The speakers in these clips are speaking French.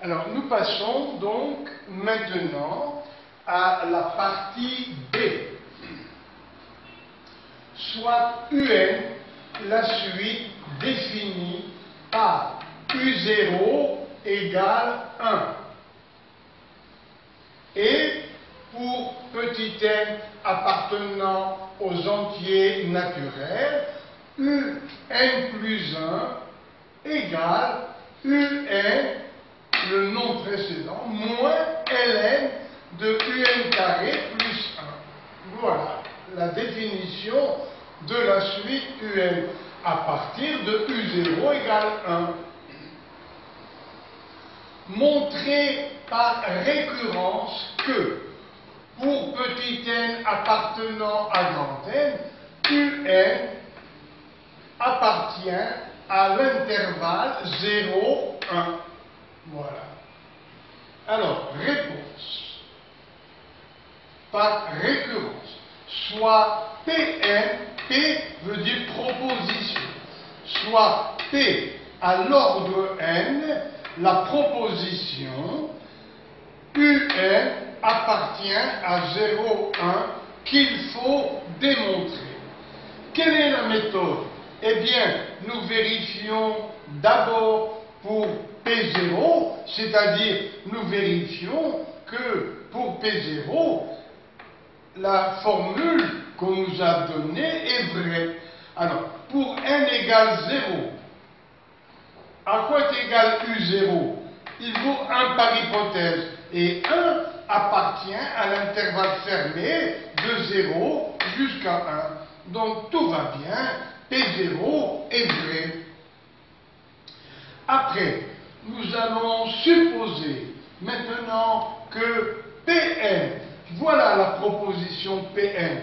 Alors, nous passons donc maintenant à la partie B. Soit UN, la suite définie par U0 égale 1. Et pour petit n appartenant aux entiers naturels, UN plus 1 égale UN, le nom précédent, moins ln de UN carré plus 1. Voilà la définition de la suite UN à partir de U0 égale 1. Montrer par récurrence que, pour petit n appartenant à grand N, UN appartient à l'intervalle 0, 1. Voilà. Alors, réponse. Par récurrence. Soit Pn, P veut dire proposition. Soit P à l'ordre n, la proposition UN appartient à 0, 1 qu'il faut démontrer. Quelle est la méthode? Eh bien, nous vérifions d'abord pour P0, c'est-à-dire nous vérifions que pour P0, la formule qu'on nous a donnée est vraie. Alors, pour n égale 0, à quoi est égal U0? Il vaut 1 par hypothèse. Et 1 appartient à l'intervalle fermé de 0 jusqu'à 1. Donc tout va bien, P0 est vrai. Après, nous allons supposer maintenant que Pn, voilà la proposition Pn.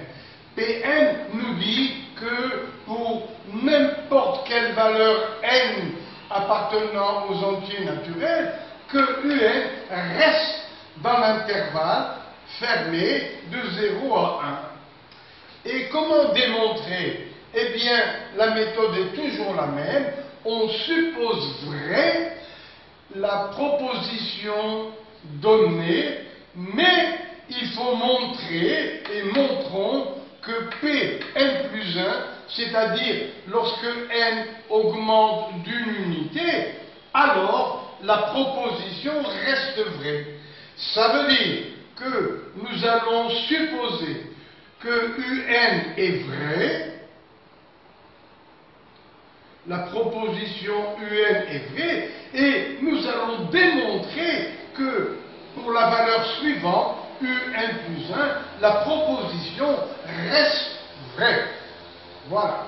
Pn nous dit que pour n'importe quelle valeur n appartenant aux entiers naturels, que UN reste dans l'intervalle fermé de 0 à 1. Et comment démontrer? Eh bien, la méthode est toujours la même. On suppose vrai la proposition donnée, mais il faut montrer, et montrons, que Pn plus 1, c'est-à-dire lorsque n augmente d'une unité, alors la proposition reste vraie. Ça veut dire que nous allons supposer que UN est vrai, la proposition UN est vraie, et nous allons démontrer que pour la valeur suivante, UN plus 1, la proposition reste vraie. Voilà.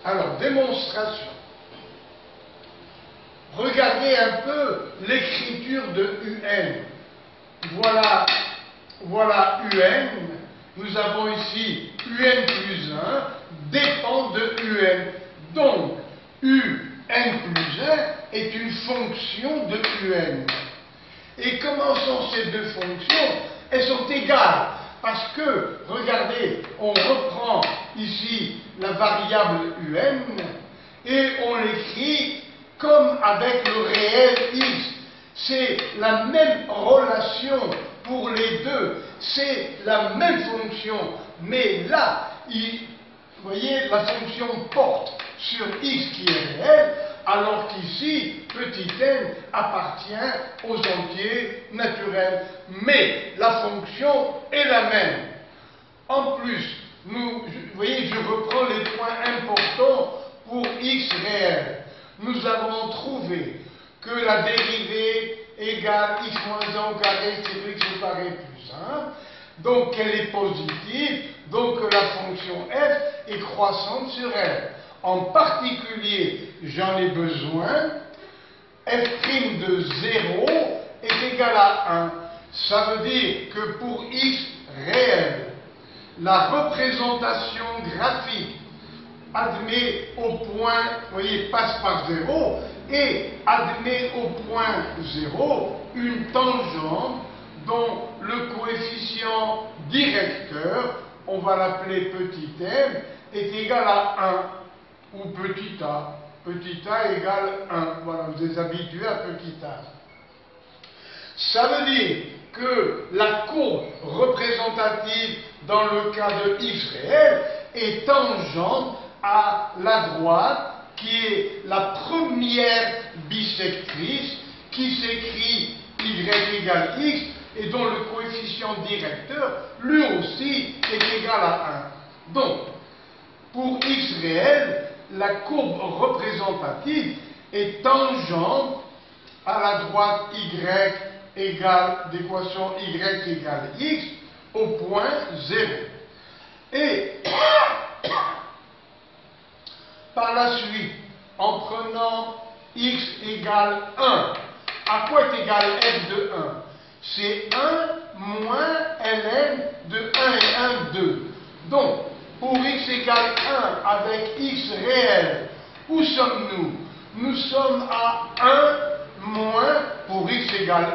Alors, démonstration. Regardez un peu l'écriture de UN. Voilà UN. Nous avons ici UN plus 1 dépend de UN. Donc, UN plus 1 est une fonction de UN. Et comment sont ces deux fonctions? Elles sont égales. Parce que, regardez, on reprend ici la variable UN et on l'écrit comme avec le réel x. C'est la même relation pour les deux. C'est la même fonction. Mais là, vous voyez, la fonction porte sur x qui est réel, alors qu'ici, petit n appartient aux entiers naturels. Mais la fonction est la même. En plus, vous voyez, je reprends les points importants pour x réel. Nous avons trouvé que la dérivée égale x moins 1 au carré, c'est x au carré plus 1. Donc, elle est positive. Donc, la fonction f est croissante sur elle. En particulier, j'en ai besoin, f' de 0 est égal à 1. Ça veut dire que pour x réel, la représentation graphique admet au point, vous voyez, passe par 0, et admet au point 0 une tangente dont le coefficient directeur, on va l'appeler petit m, est égal à 1, ou petit a. Petit a égale 1. Voilà, vous êtes habitués à petit a. Ça veut dire que la courbe représentative dans le cas de x réel est tangente à la droite qui est la première bisectrice qui s'écrit y égale x et dont le coefficient directeur lui aussi est égal à 1. Donc, pour x réel, la courbe représentative est tangente à la droite y égale d'équation y égale x au point 0. Et par la suite, en prenant x égale 1, à quoi est égal f de 1? C'est 1 moins ln de 1 et 1, 2. Donc, pour x égale 1 avec x réel, où sommes-nous? Nous sommes à 1 moins, pour x égale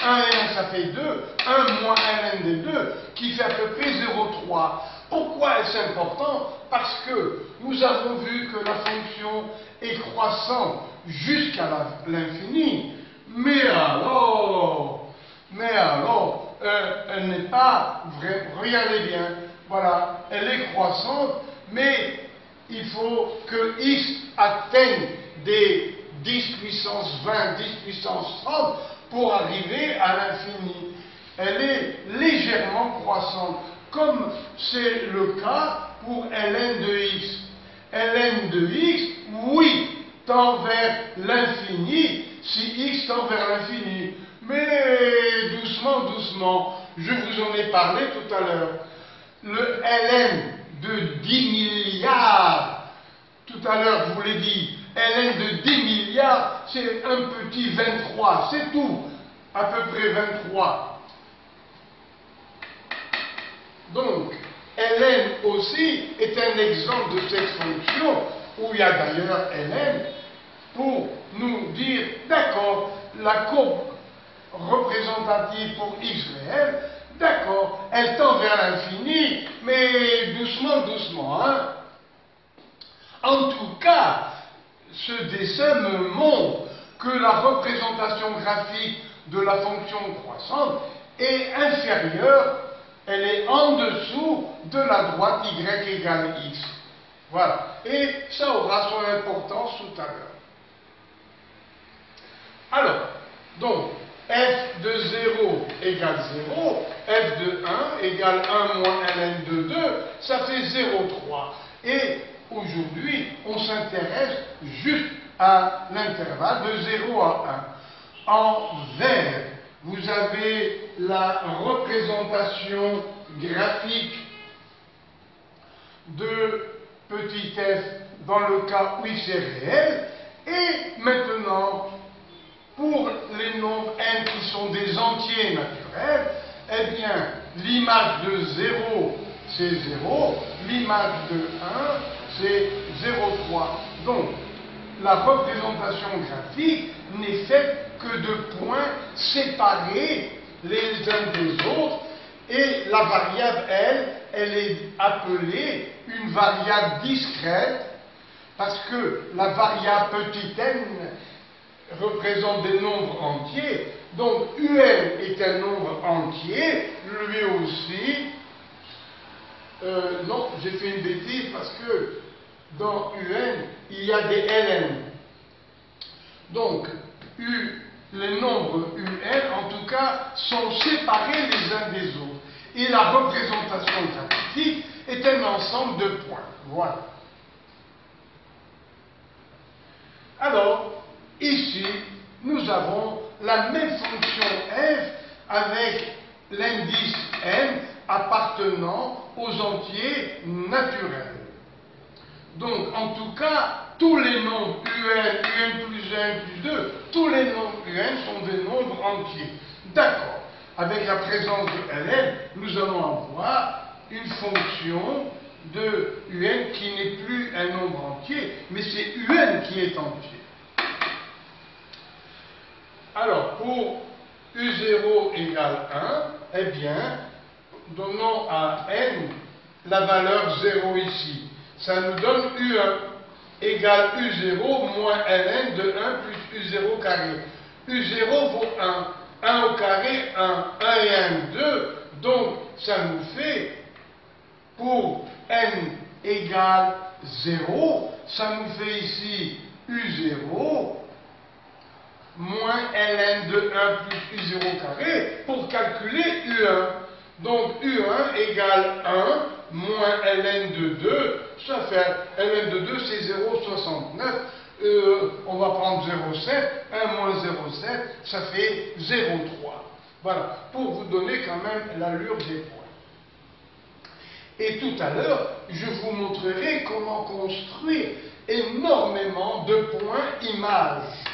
1, 1 et 1 ça fait 2, 1 moins ln de 2, qui fait à peu près 0,3. Pourquoi est-ce important? Parce que nous avons vu que la fonction est croissante jusqu'à l'infini, mais alors, elle n'est pas vraie. Regardez bien, voilà, elle est croissante, mais il faut que x atteigne des 10 puissance 20, 10 puissance 30 pour arriver à l'infini. Elle est légèrement croissante, comme c'est le cas pour ln de x. ln de x, oui, tend vers l'infini si x tend vers l'infini. Mais doucement, doucement, je vous en ai parlé tout à l'heure. Le ln de 10 milliards, tout à l'heure je vous l'ai dit, ln de 10 milliards, c'est un petit 23, c'est tout, à peu près 23. Donc, ln aussi est un exemple de cette fonction, où il y a d'ailleurs ln, pour nous dire, d'accord, la courbe représentative pour x réel, d'accord, elle tend vers l'infini, mais doucement, doucement, hein. En tout cas, ce dessin me montre que la représentation graphique de la fonction croissante est inférieure, elle est en dessous de la droite y égale x. Voilà. Et ça aura son importance tout à l'heure. Alors, donc, f de 0 égale 0, f de 1 égale 1 moins ln de 2, ça fait 0,3. Et aujourd'hui, on s'intéresse juste à l'intervalle de 0 à 1. En vert, vous avez la représentation graphique de petit f dans le cas où x est réel. Et maintenant, pour les nombres n qui sont des entiers naturels, eh bien, l'image de 0, c'est 0, l'image de 1, c'est 0,3. Donc, la représentation graphique n'est faite que de points séparés les uns des autres, et la variable, elle est appelée une variable discrète, parce que la variable petit n représente des nombres entiers, donc un est un nombre entier, lui aussi. Non, j'ai fait une bêtise parce que dans un, il y a des ln. Donc, les nombres un, en tout cas, sont séparés les uns des autres. Et la représentation graphique est un ensemble de points. Voilà. Alors, ici, nous avons la même fonction f avec l'indice n appartenant aux entiers naturels. Donc, en tout cas, tous les nombres un plus 1 plus 2, tous les nombres un sont des nombres entiers. D'accord. Avec la présence de ln, nous allons avoir une fonction de un qui n'est plus un nombre entier, mais c'est un qui est entier. Alors, pour u0 égale 1, eh bien, donnons à n la valeur 0 ici. Ça nous donne u1 égale u0 moins ln de 1 plus u0 carré. u0 vaut 1. 1 au carré, 1 et 1, 2. Donc, ça nous fait, pour n égale 0, ça nous fait ici U0 moins ln de 1 plus U0 carré pour calculer U1. Donc, U1 égale 1 moins ln de 2, ça fait ln de 2 c'est 0,69. On va prendre 0,7, 1 moins 0,7, ça fait 0,3. Voilà, pour vous donner quand même l'allure des points. Et tout à l'heure, je vous montrerai comment construire énormément de points images.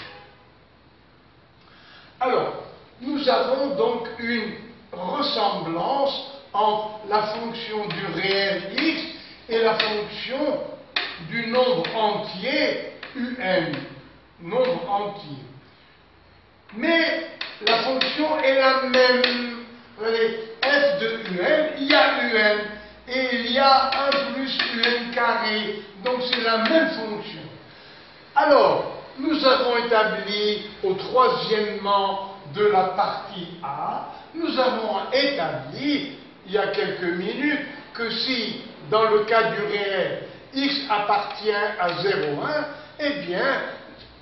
Alors, nous avons donc une ressemblance entre la fonction du réel x et la fonction du nombre entier un, nombre entier. Mais la fonction est la même. Regardez, f de un, il y a un, et il y a 1 plus un carré, donc c'est la même fonction. Alors, nous avons établi au troisièmement de la partie A, nous avons établi, il y a quelques minutes, que si, dans le cas du réel, x appartient à 0,1, eh bien,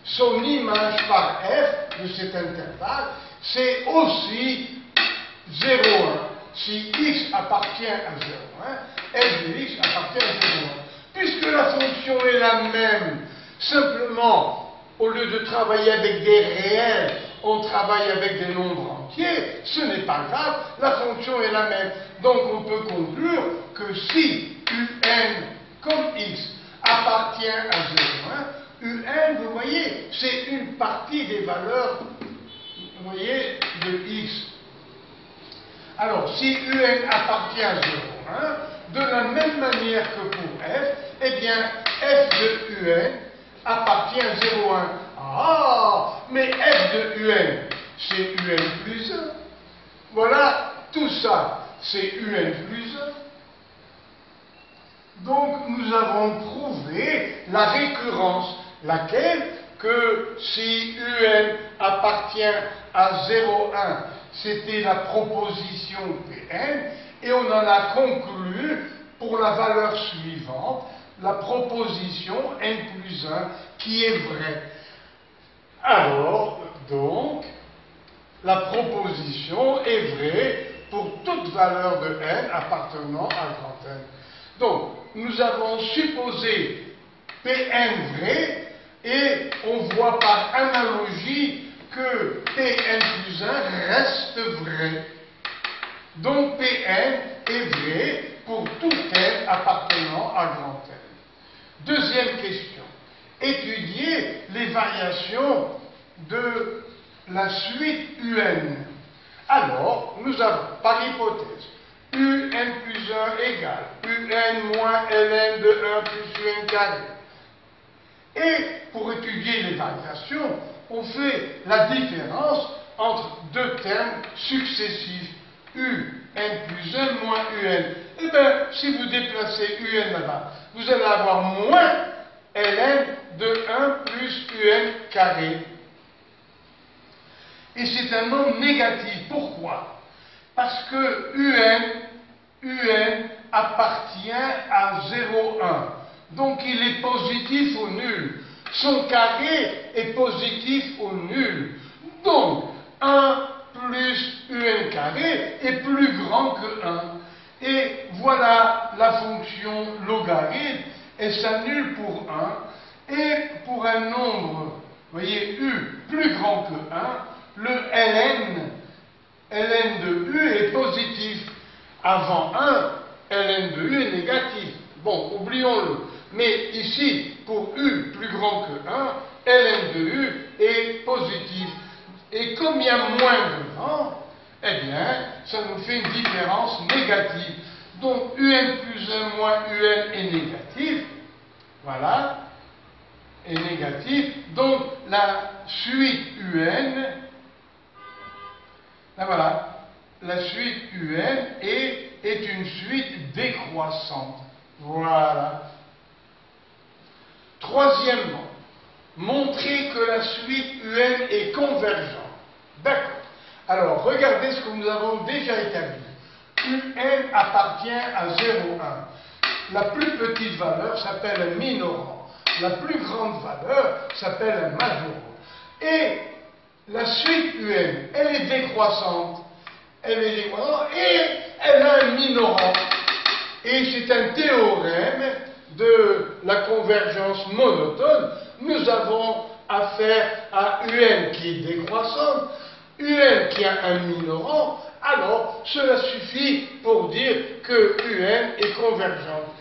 son image par f de cet intervalle, c'est aussi 0,1. Si x appartient à 0,1, f de x appartient à 0,1. Puisque la fonction est la même, simplement, au lieu de travailler avec des réels, on travaille avec des nombres entiers, ce n'est pas grave, la fonction est la même. Donc on peut conclure que si un comme x appartient à 0,1, un, vous voyez, c'est une partie des valeurs, vous voyez, de x. Alors, si un appartient à 0,1, de la même manière que pour f, eh bien, f de un appartient à 0,1. Ah, mais f de un, c'est un plus 1. Voilà, tout ça, c'est un plus 1. Donc, nous avons prouvé la récurrence, laquelle, que si un appartient à 0,1, c'était la proposition Pn, et on en a conclu pour la valeur suivante, la proposition n plus 1 qui est vraie. Alors, donc, la proposition est vraie pour toute valeur de n appartenant à grand N. Donc, nous avons supposé Pn vrai, et on voit par analogie que Pn plus 1 reste vrai. Donc Pn est vrai pour tout n appartenant à grand N. Deuxième question. Étudier les variations de la suite un. Alors, nous avons, par hypothèse, un plus 1 égale un moins ln de 1 plus un carré. Et pour étudier les variations, on fait la différence entre deux termes successifs, un plus 1 moins un. Eh bien, si vous déplacez un là-bas, vous allez avoir moins ln de 1 plus un carré. Et c'est un nombre négatif. Pourquoi? Parce que un appartient à 0,1. Donc il est positif ou nul. Son carré est positif ou nul. Donc 1 plus un carré est plus grand que 1. Et voilà la fonction logarithme, elle s'annule pour 1. Et pour un nombre, vous voyez, u plus grand que 1, le ln de u est positif. Avant 1, ln de u est négatif. Bon, oublions-le. Mais ici, pour u plus grand que 1, ln de u est positif. Et comme il y a moins de vent, eh bien, ça nous fait une différence négative. Donc, un plus 1 moins un est négatif. Voilà. Est négatif. Donc, la suite un, là voilà, la suite un est une suite décroissante. Voilà. Troisièmement, montrer que la suite un est convergente. D'accord. Alors, regardez ce que nous avons déjà établi. UN appartient à 0,1. La plus petite valeur s'appelle un minorant. La plus grande valeur s'appelle un majorant. Et la suite UN, elle est décroissante. Elle est décroissante et elle a un minorant. Et c'est un théorème de la convergence monotone. Nous avons affaire à UN qui est décroissante, UN qui a un minorant, alors cela suffit pour dire que UN est convergente.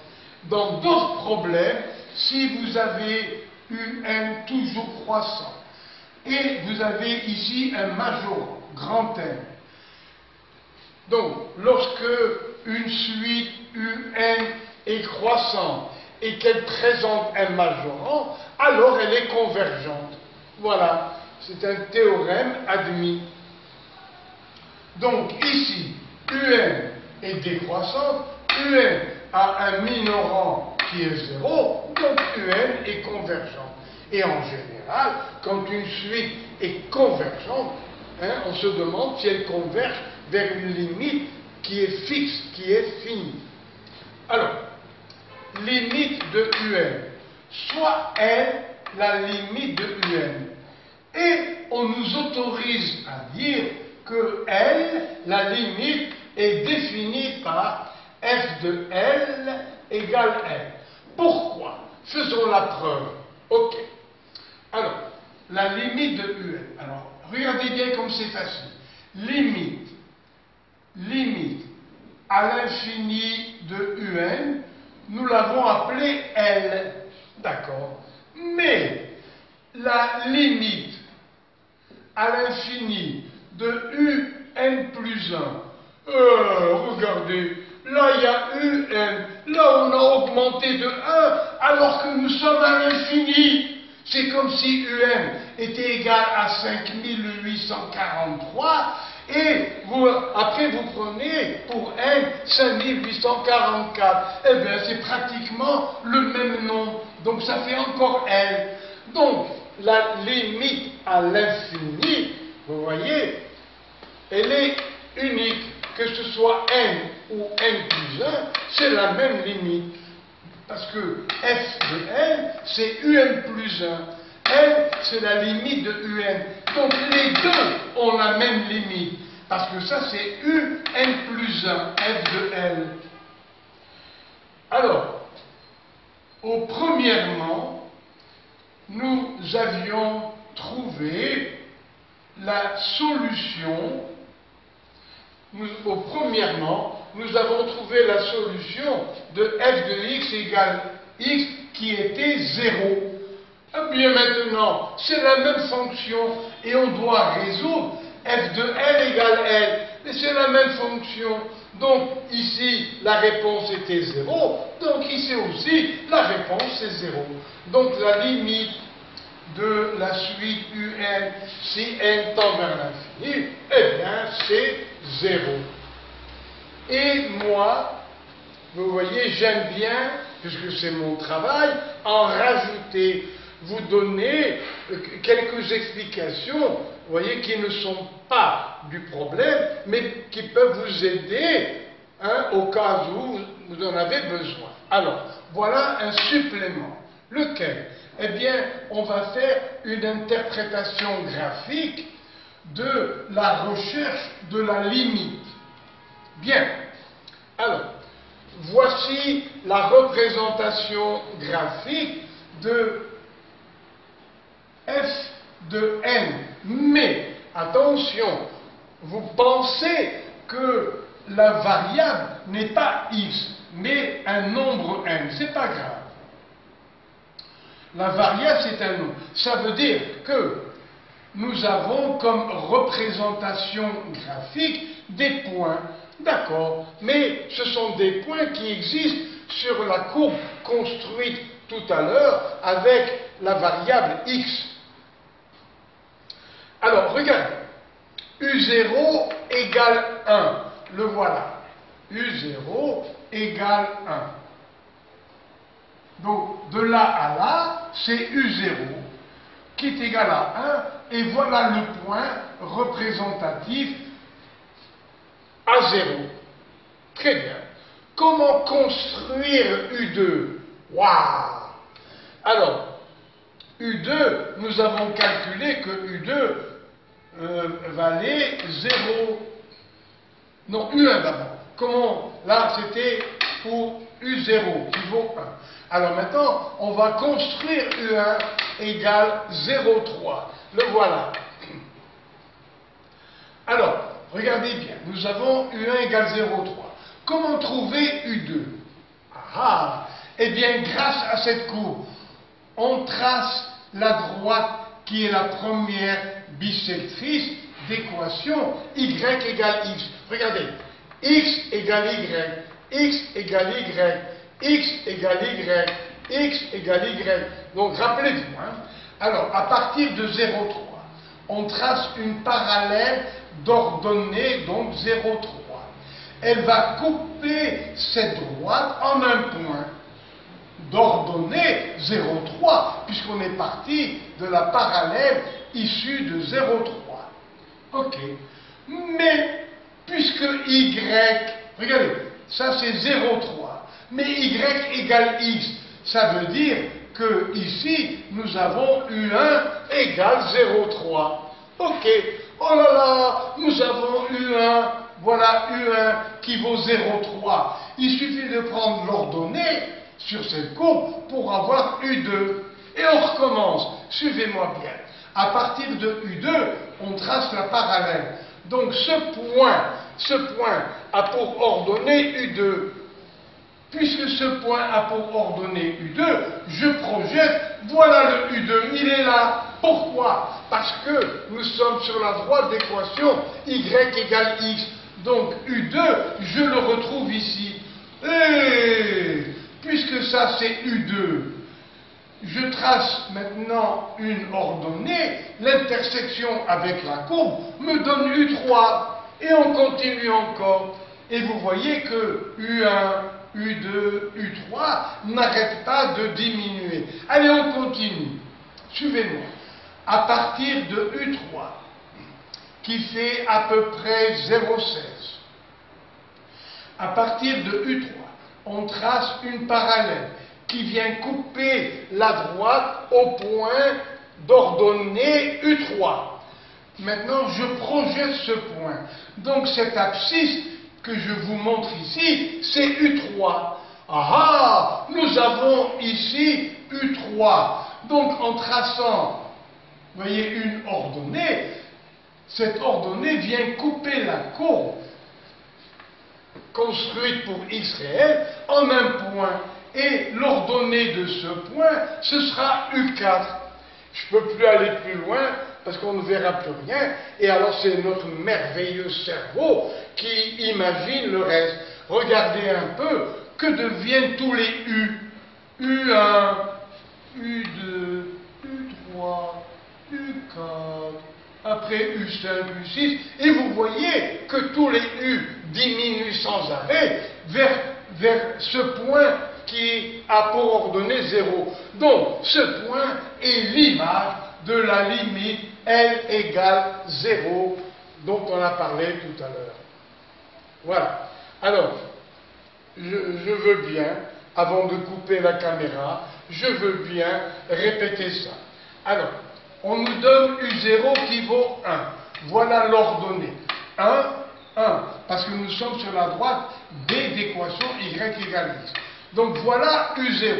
Dans d'autres problèmes, si vous avez UN toujours croissant, et vous avez ici un majorant, grand M. Donc, lorsque une suite UN est croissante et qu'elle présente un majorant, alors elle est convergente. Voilà, c'est un théorème admis. Donc ici, UN est décroissante, UN a un minorant qui est 0, donc UN est convergente. Et en général, quand une suite est convergente, on se demande si elle converge vers une limite qui est fixe, qui est finie. Alors, limite de UN, soit L la limite de UN. Et on nous autorise à dire que L, la limite, est définie par f de L égale L. Pourquoi? Faisons la preuve. Ok. Alors, la limite de UN. Alors, regardez bien comme c'est facile. Limite à l'infini de UN, nous l'avons appelée L. D'accord. Mais la limite à l'infini de UN plus 1, regardez, là il y a UN, là on a augmenté de 1 alors que nous sommes à l'infini. C'est comme si UN était égal à 5843 et après vous prenez pour N 5844. Eh bien c'est pratiquement le même nombre, donc ça fait encore L. Donc la limite à l'infini, vous voyez, elle est unique. Que ce soit N ou N plus 1, c'est la même limite. Parce que f de N, c'est UN plus 1. N, c'est la limite de UN. Donc les deux ont la même limite. Parce que ça, c'est UN plus 1, f de L. Alors, premièrement, nous avions trouvé la solution. Premièrement, nous avons trouvé la solution de f de x égale x qui était 0. Eh bien maintenant, c'est la même fonction et on doit résoudre f de L égale L. Mais c'est la même fonction. Donc ici, la réponse était 0. Donc ici aussi, la réponse est 0. Donc la limite de la suite UN, si n tend vers l'infini, eh bien c'est 0. Et moi, vous voyez, j'aime bien, puisque c'est mon travail, en rajouter, vous donner quelques explications, vous voyez, qui ne sont pas du problème, mais qui peuvent vous aider au cas où vous en avez besoin. Alors, voilà un supplément. Lequel? Eh bien, on va faire une interprétation graphique de la recherche de la limite. Bien. Alors, voici la représentation graphique de f de n. Mais, attention, vous pensez que la variable n'est pas x, mais un nombre n. C'est pas grave. La variable, c'est un nombre. Ça veut dire que nous avons comme représentation graphique des points. D'accord, mais ce sont des points qui existent sur la courbe construite tout à l'heure avec la variable x. Alors, regardez. U0 égale 1. Le voilà. U0 égale 1. Donc, de là à là, c'est U0 qui est égal à 1, et voilà le point représentatif à 0. Très bien. Comment construire U2? Waouh! Alors, U2, nous avons calculé que U2 valait 0. Non, U1 d'abord. Comment? Là, c'était pour U0 qui vaut 1. Alors maintenant, on va construire U1 égale 0,3. Le voilà. Alors, regardez bien, nous avons U1 égale 0,3. Comment trouver U2? Ah, eh bien, grâce à cette courbe, on trace la droite qui est la première bisectrice d'équation y égale x. Regardez, x égale y, x égale y, x égale y, x égale y. Donc rappelez-vous, alors à partir de 0,3, on trace une parallèle d'ordonnée, donc 0,3. Elle va couper cette droite en un point d'ordonnée 0,3, puisqu'on est parti de la parallèle issue de 0,3. Ok. Mais, puisque y, regardez, ça c'est 0,3, mais y égale x, ça veut dire que ici, nous avons U1 égale 0,3. Ok. Oh là là, nous avons U1, voilà U1 qui vaut 0,3. Il suffit de prendre l'ordonnée sur cette courbe pour avoir U2. Et on recommence. Suivez-moi bien. À partir de U2, on trace la parallèle. Donc ce point a pour ordonnée U2. Puisque ce point a pour ordonnée U2, je projette, voilà le U2, il est là. Pourquoi? Parce que nous sommes sur la droite d'équation y égale x. Donc U2, je le retrouve ici. Et puisque ça c'est U2, je trace maintenant une ordonnée, l'intersection avec la courbe me donne U3. Et on continue encore. Et vous voyez que U1, U2, U3 n'arrêtent pas de diminuer. Allez, on continue. Suivez-moi. À partir de U3, qui fait à peu près 0,16, à partir de U3, on trace une parallèle qui vient couper la droite au point d'ordonnée U3. Maintenant, je projette ce point. Donc, cette abscisse que je vous montre ici, c'est U3. Ah, nous avons ici U3. Donc, en traçant, vous voyez, une ordonnée, cette ordonnée vient couper la courbe construite pour x réel en un point. Et l'ordonnée de ce point, ce sera U4. Je ne peux plus aller plus loin parce qu'on ne verra plus rien. Et alors c'est notre merveilleux cerveau qui imagine le reste. Regardez un peu, que deviennent tous les U? U1, U2, U3, U4, après U5, U6. Et vous voyez que tous les U diminuent sans arrêt vers ce point qui a pour ordonnée 0. Donc, ce point est l'image de la limite L égale 0 dont on a parlé tout à l'heure. Voilà. Alors, je veux bien, avant de couper la caméra, je veux bien répéter ça. Alors, on nous donne U0 qui vaut 1. Voilà l'ordonnée. 1, 1. Parce que nous sommes sur la droite B d'équation Y égale X. Donc voilà U0.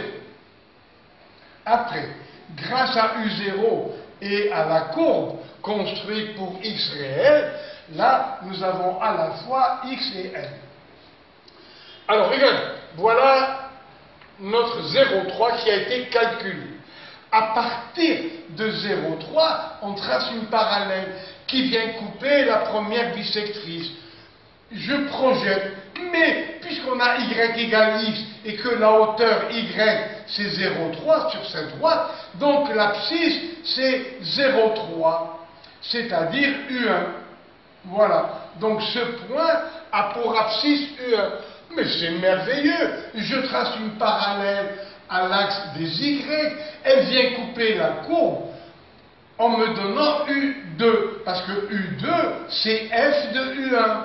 Après, grâce à U0 et à la courbe construite pour X réel, là, nous avons à la fois X et N. Alors, regarde, voilà notre 0,3 qui a été calculé. À partir de 0,3, on trace une parallèle qui vient couper la première bisectrice. Je projette, mais puisqu'on a y égale x et que la hauteur y c'est 0,3 sur cette droite, donc l'abscisse c'est 0,3, c'est-à-dire U1. Voilà, donc ce point a pour abscisse U1. Mais c'est merveilleux, je trace une parallèle à l'axe des y, elle vient couper la courbe en me donnant U2, parce que U2, c'est F de U1.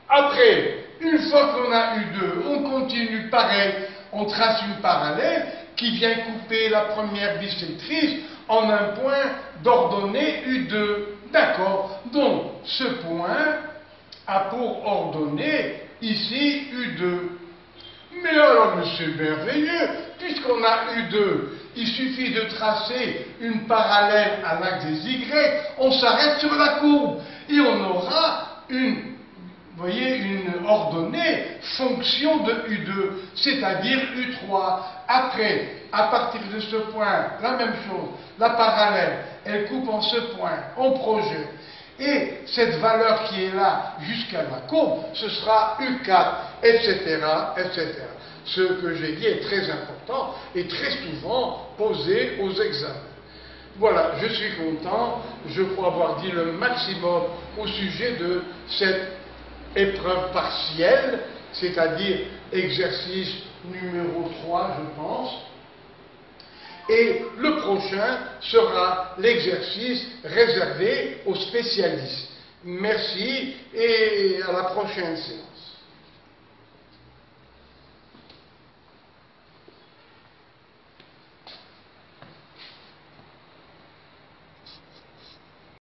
Après, une fois qu'on a U2, on continue pareil, on trace une parallèle qui vient couper la première bisectrice en un point d'ordonnée U2. D'accord? Donc, ce point a pour ordonnée ici U2. Mais alors, mais c'est merveilleux, puisqu'on a U2, il suffit de tracer une parallèle à l'axe des Y, on s'arrête sur la courbe, et on aura une, vous voyez, une ordonnée fonction de U2, c'est-à-dire U3. Après, à partir de ce point, la même chose, la parallèle, elle coupe en ce point, on projette. Et cette valeur qui est là jusqu'à la courbe, ce sera U4, etc., etc. Ce que j'ai dit est très important et très souvent posé aux examens. Voilà, je suis content, je crois avoir dit le maximum au sujet de cette épreuve partielle, c'est-à-dire exercice numéro 3, je pense. Et le prochain sera l'exercice réservé aux spécialistes. Merci et à la prochaine séance.